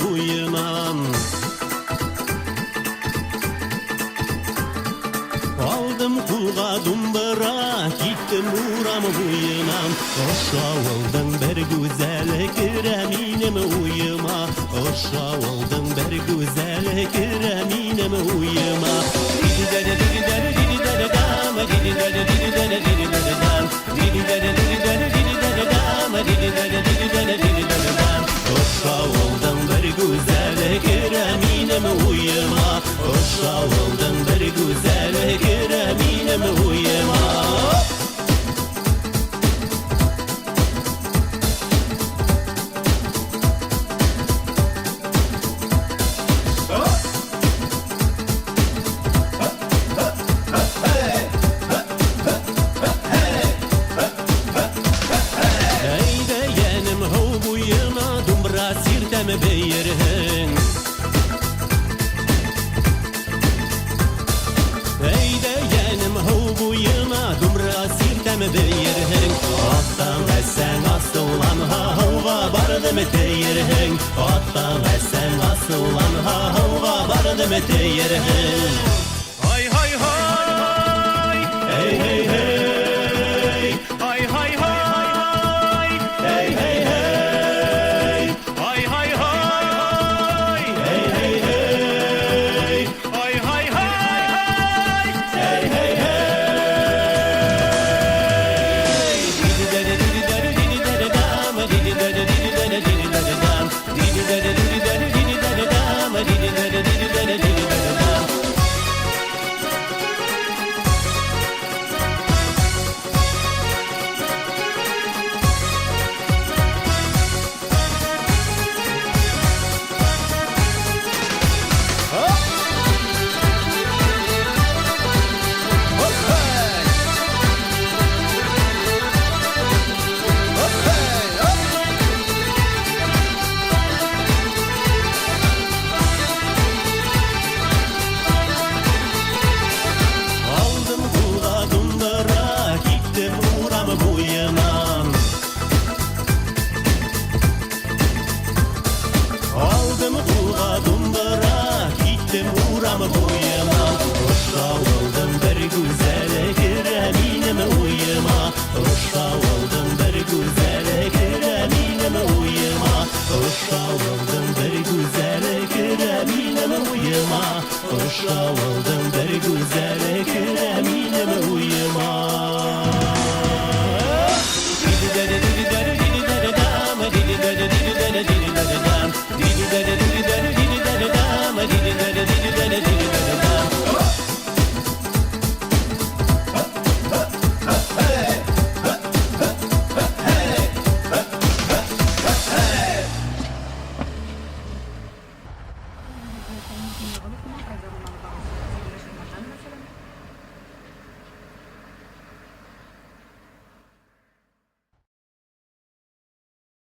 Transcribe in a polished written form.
buyunan. Aldım kulga dumbara, gittim uğram buyunan. Oşavıldım bir güzel kireminim uyuma. Oşavıldım bir güzel kireminim uyuma. Didi dede didi dede didi dede dam, didi dede didi dede didi dede dam, didi dede didi dede didi dede dam, didi dede didi dede didi dede dam. Oşavıldım bir güzel kireminim uyuma. Oşavıldım bir güzel kireminim uyuma. Beyirhin Eyde yenim hu buyuna dumra sirtem beyirhin Attan esen asılan ha hava bardım teyirhin Attan esen asılan ha hava bardım teyirhin Hay hay hay Hey hey hey Hay hay hay Hey hey hey Aldım kulga dumbara, gittim uğram buyuma. Oşavıldım bir güzel kireminim uyuma. Oşavıldım bir güzel kireminim uyuma. Oşavıldım bir güzel kireminim uyuma. Oşavıldım